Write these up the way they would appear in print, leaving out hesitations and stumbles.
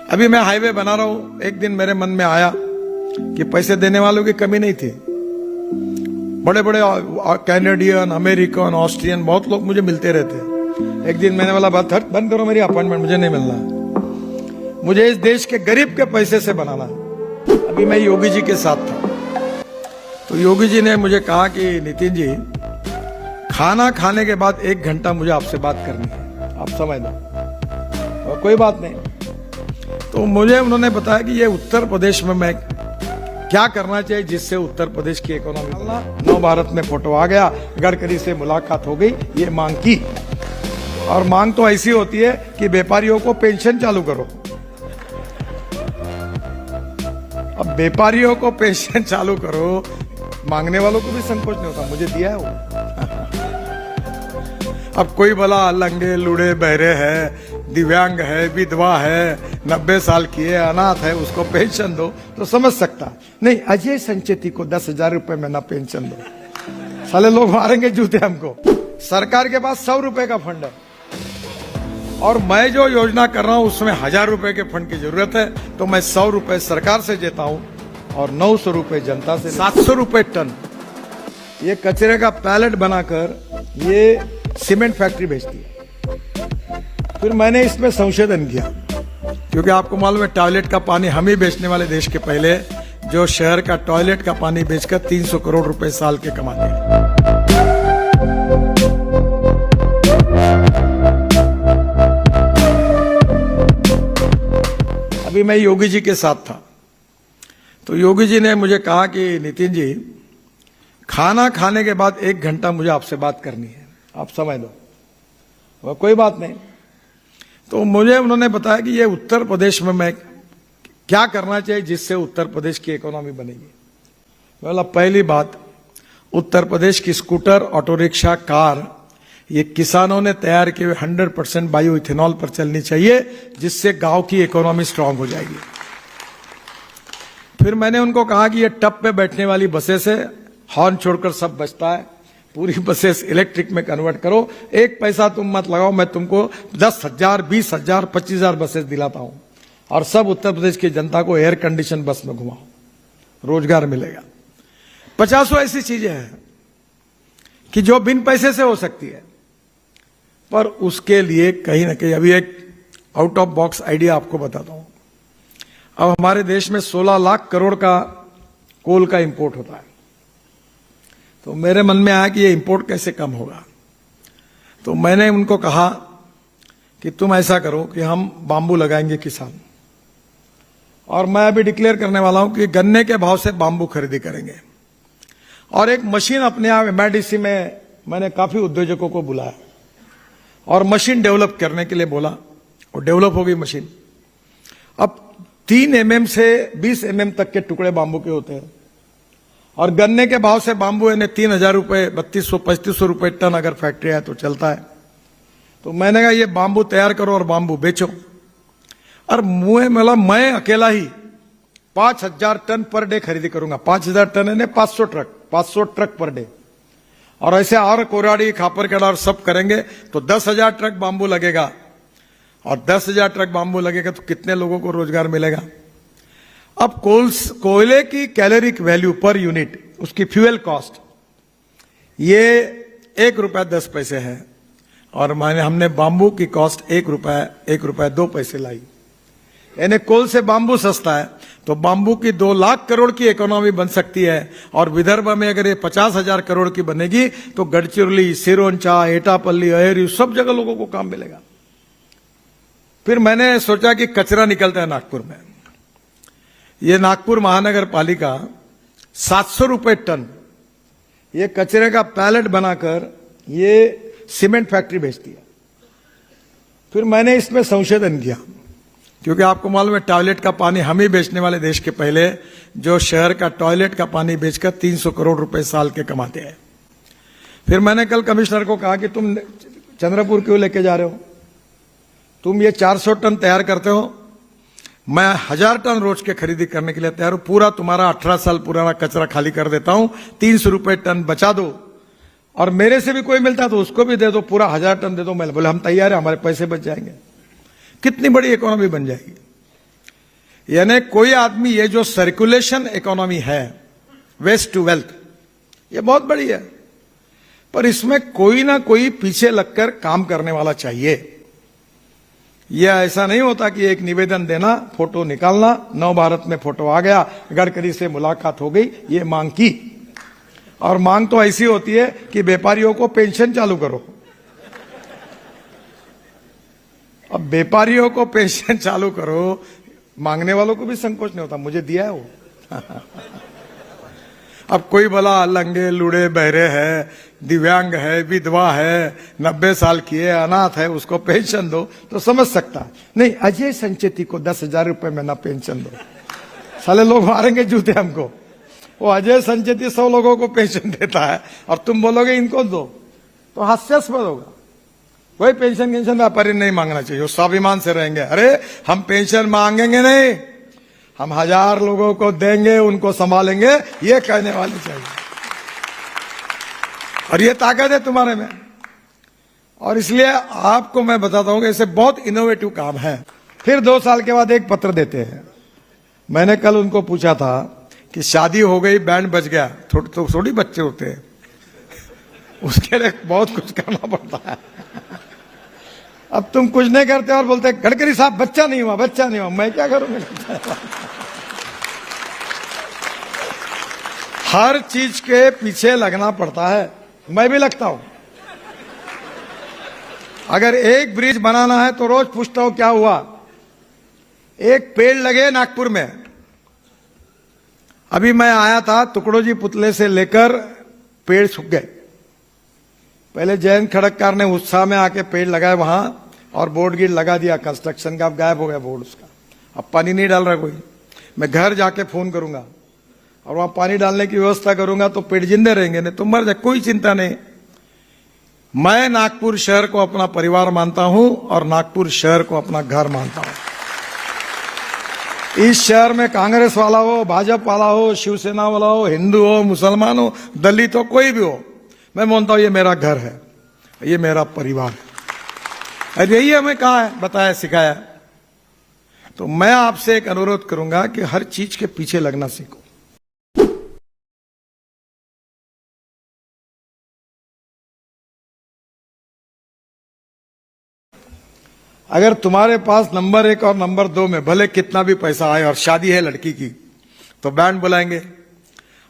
अभी मैं हाईवे बना रहा हूं, एक दिन मेरे मन में आया कि पैसे देने वालों की कमी नहीं थी। बड़े बड़े कैनेडियन, अमेरिकन, ऑस्ट्रियन बहुत लोग मुझे मिलते रहते। एक दिन मैंने बोला बात बंद करो, मेरी अपॉइंटमेंट मुझे नहीं मिलना, मुझे इस देश के गरीब के पैसे से बनाना। अभी मैं योगी जी के साथ था, तो योगी जी ने मुझे कहा कि नितिन जी, खाना खाने के बाद 1 घंटा मुझे आपसे बात करनी है, आप समझ लो। और कोई बात नहीं, तो मुझे उन्होंने बताया कि ये उत्तर प्रदेश में मैं क्या करना चाहिए जिससे उत्तर प्रदेश की इकोनॉमी। नव भारत में फोटो आ गया, गडकरी से मुलाकात हो गई, ये मांग की। और मांग तो ऐसी होती है कि व्यापारियों को पेंशन चालू करो। अब व्यापारियों को पेंशन चालू करो, मांगने वालों को भी संकोच नहीं होता, मुझे दिया है वो। अब कोई भला लंगे लूढ़े बहरे है, दिव्यांग है, विधवा है, 90 साल की है, अनाथ है, उसको पेंशन दो तो समझ सकता। नहीं, अजय संचेती को 10,000 रुपए में ना पेंशन दो, साले लोग मारेंगे जूते हमको। सरकार के पास 100 रुपए का फंड है और मैं जो योजना कर रहा हूं उसमें 1000 रुपए के फंड की जरूरत है, तो मैं 100 रुपए सरकार से देता हूं और 900 रुपए जनता से। 700 रुपए टन ये कचरे का पैलेट बनाकर ये सीमेंट फैक्ट्री भेजती है। फिर मैंने इसमें संशोधन किया, क्योंकि आपको मालूम है टॉयलेट का पानी हम ही बेचने वाले देश के पहले, जो शहर का टॉयलेट का पानी बेचकर 300 करोड़ रुपए साल के कमाते हैं। अभी मैं योगी जी के साथ था, तो योगी जी ने मुझे कहा कि नितिन जी, खाना खाने के बाद 1 घंटा मुझे आपसे बात करनी है, आप समझ लो। और कोई बात नहीं, तो मुझे उन्होंने बताया कि ये उत्तर प्रदेश में मैं क्या करना चाहिए जिससे उत्तर प्रदेश की इकोनॉमी बनेगी। बोला पहली बात, उत्तर प्रदेश की स्कूटर, ऑटो रिक्शा, कार ये किसानों ने तैयार किए हुए 100% बायो इथेनॉल पर चलनी चाहिए, जिससे गांव की इकोनॉमी स्ट्रांग हो जाएगी। फिर मैंने उनको कहा कि ये टप पे बैठने वाली बसें से हॉर्न छोड़कर सब बचता है, पूरी बसेस इलेक्ट्रिक में कन्वर्ट करो, 1 पैसा तुम मत लगाओ, मैं तुमको 10,000, 20,000, 25,000 बसेस दिलाता हूं और सब उत्तर प्रदेश की जनता को एयर कंडीशन बस में घुमाओ, रोजगार मिलेगा। 50 ऐसी चीजें हैं कि जो बिन पैसे से हो सकती है, पर उसके लिए कहीं ना कहीं अभी एक आउट ऑफ बॉक्स आइडिया आपको बताता हूं। अब हमारे देश में 16 लाख करोड़ का कोल का इंपोर्ट होता है, तो मेरे मन में आया कि ये इंपोर्ट कैसे कम होगा। तो मैंने उनको कहा कि तुम ऐसा करो कि हम बांबू लगाएंगे किसान, और मैं अभी डिक्लेयर करने वाला हूं कि गन्ने के भाव से बांबू खरीदी करेंगे। और एक मशीन अपने आप एमआईडीसी में मैंने काफी उद्योजकों को बुलाया और मशीन डेवलप करने के लिए बोला, और डेवलप हो गई मशीन। अब 3 mm से 20 mm तक के टुकड़े बांबू के होते हैं, और गन्ने के भाव से बांबू ने 3,000 रुपए, 3200-3500 रुपए टन अगर फैक्ट्री है तो चलता है। तो मैंने कहा ये बांबू तैयार करो और बांबू बेचो। और मुझे मिला मैं अकेला ही 5,000 टन पर डे खरीदी करूंगा। 5,000 टन है 500 ट्रक पर डे, और ऐसे और कोराड़ी, खापरखेड़ा और सब करेंगे तो 10,000 ट्रक बांबू लगेगा, और 10,000 ट्रक बांबू लगेगा तो कितने लोगों को रोजगार मिलेगा। अब कोयले की कैलोरिक वैल्यू पर यूनिट, उसकी फ्यूल कॉस्ट ये 1 रुपया 10 पैसे है, और हमने बांबू की कॉस्ट 1 रुपया 2 पैसे लाई। यानी कोल से बांबू सस्ता है, तो बांबू की 2 लाख करोड़ की इकोनॉमी बन सकती है। और विदर्भ में अगर ये 50,000 करोड़ की बनेगी तो गढ़चिरौली, सिरोंचा, एटापल्ली, अहेरी सब जगह लोगों को काम मिलेगा। फिर मैंने सोचा कि कचरा निकलता है नागपुर में, ये नागपुर महानगर पालिका 700 रुपए टन ये कचरे का पैलेट बनाकर ये सीमेंट फैक्ट्री भेजती है। फिर मैंने इसमें संशोधन किया, क्योंकि आपको मालूम है टॉयलेट का पानी हम ही बेचने वाले देश के पहले, जो शहर का टॉयलेट का पानी बेचकर 300 करोड़ रुपए साल के कमाते हैं। फिर मैंने कल कमिश्नर को कहा कि तुम चंद्रपुर क्यों लेके जा रहे हो, तुम ये 400 टन तैयार करते हो, मैं 1000 टन रोज के खरीदी करने के लिए तैयार हूं। पूरा तुम्हारा 18 साल पुराना कचरा खाली कर देता हूं, 300 रुपए टन बचा दो, और मेरे से भी कोई मिलता तो उसको भी दे दो, पूरा 1000 टन दे दो। मैं बोले हम तैयार है, हमारे पैसे बच जाएंगे। कितनी बड़ी इकोनॉमी बन जाएगी। यानी कोई आदमी, ये जो सर्कुलेशन इकोनॉमी है, वेस्ट टू वेल्थ, ये बहुत बड़ी है, पर इसमें कोई ना कोई पीछे लगकर काम करने वाला चाहिए। यह ऐसा नहीं होता कि एक निवेदन देना, फोटो निकालना, नव भारत में फोटो आ गया, गडकरी से मुलाकात हो गई, ये मांग की। और मांग तो ऐसी होती है कि व्यापारियों को पेंशन चालू करो। अब व्यापारियों को पेंशन चालू करो, मांगने वालों को भी संकोच नहीं होता, मुझे दिया है वो। अब कोई भला लंगे लूड़े बहरे है, दिव्यांग है, विधवा है, 90 साल की है, अनाथ है, उसको पेंशन दो तो समझ सकता है। नहीं, अजय संचेती को 10,000 रुपए में ना पेंशन दो, साले लोग मारेंगे जूते हमको। वो अजय संचेती 100 लोगों को पेंशन देता है और तुम बोलोगे इनको दो, तो हास्यास्पद होगा। कोई पेंशन व्यापारी नहीं मांगना चाहिए, वो स्वाभिमान से रहेंगे। अरे हम पेंशन मांगेंगे नहीं, हम 1000 लोगों को देंगे, उनको संभालेंगे, ये कहने वाले चाहिए। और ये ताकत है तुम्हारे में। और इसलिए आपको मैं बताता हूं कि ऐसे बहुत इनोवेटिव काम है। फिर 2 साल के बाद एक पत्र देते हैं। मैंने कल उनको पूछा था कि शादी हो गई, बैंड बज गया, थोड़ी बच्चे होते हैं, उसके लिए बहुत कुछ करना पड़ता है। अब तुम कुछ नहीं करते और बोलते गडकरी साहब बच्चा नहीं हुआ, बच्चा नहीं हुआ, मैं क्या करूंगा? हर चीज के पीछे लगना पड़ता है, मैं भी लगता हूं। अगर एक ब्रिज बनाना है तो रोज पूछता हूं क्या हुआ। एक पेड़ लगे नागपुर में, अभी मैं आया था, टुकड़ोजी पुतले से लेकर पेड़ सूख गए। पहले जयंत खड़गकार ने उत्साह में आके पेड़ लगाए वहां और बोर्ड गिर लगा दिया कंस्ट्रक्शन का, अब गायब हो गया बोर्ड उसका। अब पानी नहीं डाल रहा कोई। मैं घर जाके फोन करूंगा और वहां पानी डालने की व्यवस्था करूंगा तो पेड़ जिंदे रहेंगे, नहीं तो मर जाए, कोई चिंता नहीं। मैं नागपुर शहर को अपना परिवार मानता हूं और नागपुर शहर को अपना घर मानता हूं। इस शहर में कांग्रेस वाला हो, भाजपा वाला हो, शिवसेना वाला हो, हिंदू हो, मुसलमान हो, दलित हो, कोई भी हो, मैं मानता हूं ये मेरा घर है, ये मेरा परिवार है। और यही हमें कहा है, बताया, सिखाया। तो मैं आपसे एक अनुरोध करूंगा कि हर चीज के पीछे लगना सीखो। अगर तुम्हारे पास नंबर 1 और नंबर 2 में भले कितना भी पैसा आए और शादी है लड़की की, तो बैंड बुलाएंगे।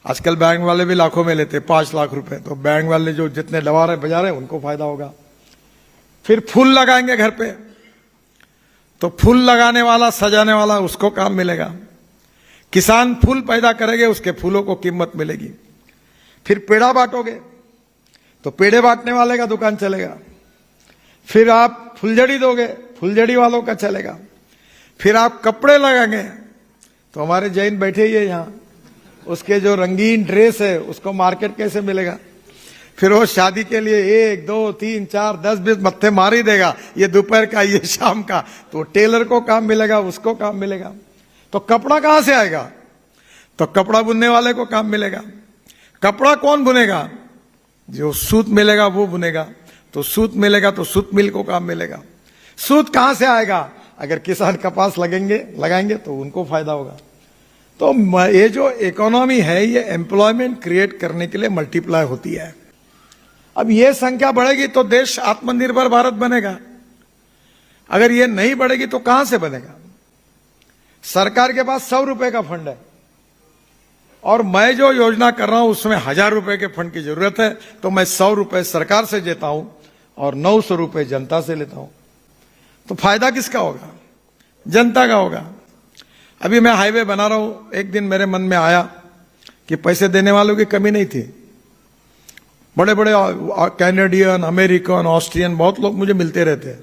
आजकल बैंक वाले भी लाखों में लेते, 5 लाख रुपए, तो बैंक वाले जो जितने डवा रहे बजा रहे उनको फायदा होगा। फिर फूल लगाएंगे घर पे, तो फूल लगाने वाला, सजाने वाला, उसको काम मिलेगा। किसान फूल पैदा करेंगे, उसके फूलों को कीमत मिलेगी। फिर पेड़ा बांटोगे तो पेड़े बांटने वाले का दुकान चलेगा। फिर आप फुलझड़ी दोगे, फुलझड़ी वालों का चलेगा। फिर आप कपड़े लगाएंगे तो हमारे जैन बैठे ही है यहां, उसके जो रंगीन ड्रेस है उसको मार्केट कैसे मिलेगा। फिर वो शादी के लिए 1, 2, 3, 4, 10, 20 मत्थे मार ही देगा, ये दोपहर का, ये शाम का, तो टेलर को काम मिलेगा, उसको काम मिलेगा। तो कपड़ा कहां से आएगा? तो कपड़ा बुनने वाले को काम मिलेगा। कपड़ा कौन बुनेगा? जो सूत मिलेगा वो बुनेगा। तो सूत मिलेगा तो सूत मिल को काम मिलेगा। सूत कहां से आएगा? अगर किसान कपास लगाएंगे तो उनको फायदा होगा। तो ये जो इकोनॉमी है, ये एम्प्लॉयमेंट क्रिएट करने के लिए मल्टीप्लाई होती है। अब ये संख्या बढ़ेगी तो देश आत्मनिर्भर भारत बनेगा। अगर ये नहीं बढ़ेगी तो कहां से बनेगा? सरकार के पास 100 रुपए का फंड है और मैं जो योजना कर रहा हूं उसमें 1000 रुपए के फंड की जरूरत है, तो मैं 100 रुपए सरकार से देता हूं और 900 रुपए जनता से लेता हूं। तो फायदा किसका होगा? जनता का होगा। अभी मैं हाईवे बना रहा हूं, एक दिन मेरे मन में आया कि पैसे देने वालों की कमी नहीं थी। बड़े बड़े कैनेडियन, अमेरिकन, ऑस्ट्रियन बहुत लोग मुझे मिलते रहते हैं।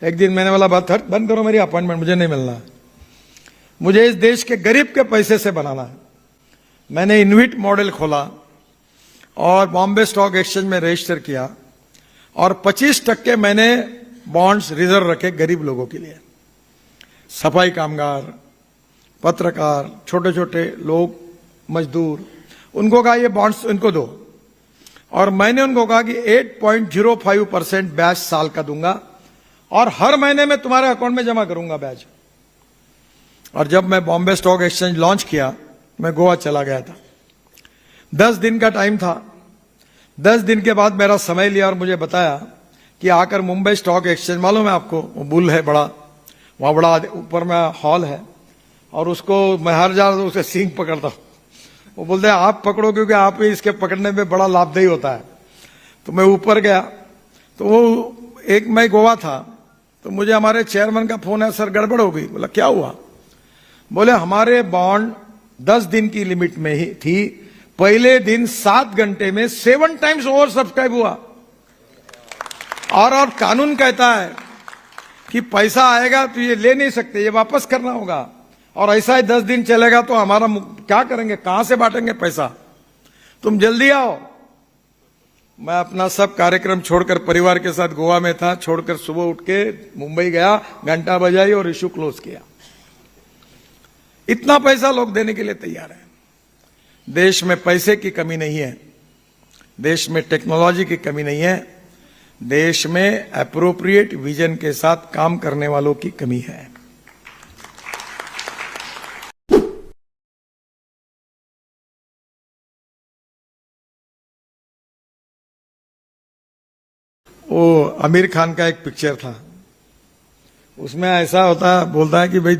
एक दिन मैंने बोला, बात बंद करो मेरी अपॉइंटमेंट, मुझे नहीं मिलना है, मुझे इस देश के गरीब के पैसे से बनाना है। मैंने इन्विट मॉडल खोला और बॉम्बे स्टॉक एक्सचेंज में रजिस्टर किया और 25% मैंने बॉन्ड्स रिजर्व रखे गरीब लोगों के लिए। सफाई कामगार, पत्रकार, छोटे छोटे लोग, मजदूर, उनको कहा ये बॉन्ड्स इनको दो। और मैंने उनको कहा कि 8.05% ब्याज साल का दूंगा और हर महीने में तुम्हारे अकाउंट में जमा करूंगा ब्याज। और जब मैं बॉम्बे स्टॉक एक्सचेंज लॉन्च किया, मैं गोवा चला गया था। 10 दिन का टाइम था। 10 दिन के बाद मेरा समय लिया और मुझे बताया कि आकर मुंबई स्टॉक एक्सचेंज, मालूम है आपको, वो बुल है बड़ा, वहां बड़ा ऊपर में हॉल है, और उसको मैं हर जा उसे सींग पकड़ता हूं। वो बोलते हैं आप पकड़ो, क्योंकि आप ही इसके पकड़ने में बड़ा लाभदायी होता है। तो मैं ऊपर गया, तो वो एक मैं गोवा था, तो मुझे हमारे चेयरमैन का फोन है, सर गड़बड़ हो गई। बोला क्या हुआ? बोले हमारे बॉन्ड 10 दिन की लिमिट में ही थी, पहले दिन 7 घंटे में 7 टाइम्स ओवर सब्सक्राइब हुआ, और कानून कहता है कि पैसा आएगा तो ये ले नहीं सकते, ये वापस करना होगा, और ऐसा ही 10 दिन चलेगा तो हमारा क्या करेंगे, कहां से बांटेंगे पैसा? तुम जल्दी आओ। मैं अपना सब कार्यक्रम छोड़कर परिवार के साथ गोवा में था, छोड़कर सुबह उठ के मुंबई गया, घंटा बजाई और इशू क्लोज किया। इतना पैसा लोग देने के लिए तैयार हैं। देश में पैसे की कमी नहीं है, देश में टेक्नोलॉजी की कमी नहीं है, देश में एप्रोप्रिएट विजन के साथ काम करने वालों की कमी है। वो आमिर खान का एक पिक्चर था, उसमें ऐसा होता, बोलता है कि भाई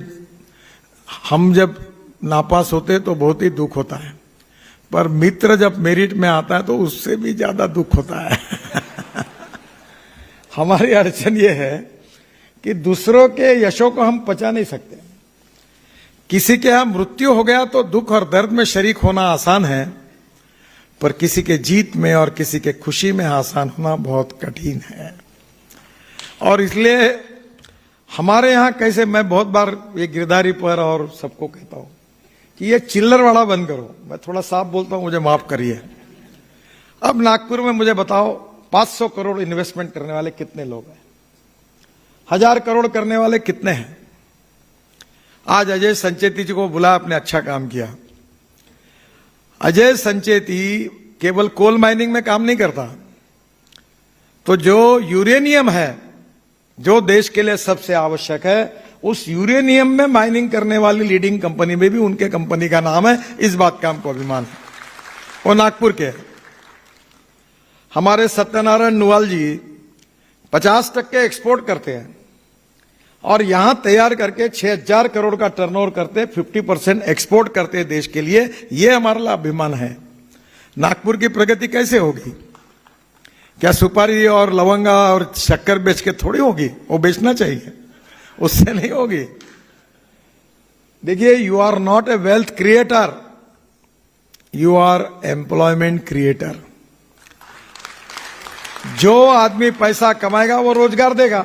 हम जब नापास होते तो बहुत ही दुख होता है, पर मित्र जब मेरिट में आता है तो उससे भी ज्यादा दुख होता है। हमारी अड़चन ये है कि दूसरों के यशों को हम पचा नहीं सकते। किसी के यहां मृत्यु हो गया तो दुख और दर्द में शरीक होना आसान है, पर किसी के जीत में और किसी के खुशी में आसान होना बहुत कठिन है। और इसलिए हमारे यहां कैसे, मैं बहुत बार ये गिरधारी पर और सबको कहता हूं कि ये चिल्लर वाला बंद करो। मैं थोड़ा साफ बोलता हूं, मुझे माफ करिए। अब नागपुर में मुझे बताओ 500 करोड़ इन्वेस्टमेंट करने वाले कितने लोग हैं? 1000 करोड़ करने वाले कितने हैं? आज अजय संचेती जी को बुला, आपने अच्छा काम किया। अजय संचेती केवल कोल माइनिंग में काम नहीं करता, तो जो यूरेनियम है, जो देश के लिए सबसे आवश्यक है, उस यूरेनियम में माइनिंग करने वाली लीडिंग कंपनी में भी उनके कंपनी का नाम है। इस बात का हमको अभिमान है। वो नागपुर के हमारे सत्यनारायण नुवाल जी 50% एक्सपोर्ट करते हैं, और यहां तैयार करके 6000 करोड़ का टर्नओवर करते, 50% एक्सपोर्ट करते देश के लिए। यह हमारा अभिमान है। नागपुर की प्रगति कैसे होगी? क्या सुपारी और लवंगा और शक्कर बेच के थोड़ी होगी? वो बेचना चाहिए, उससे नहीं होगी। देखिए, you are not a wealth creator, you are employment creator. जो आदमी पैसा कमाएगा वो रोजगार देगा।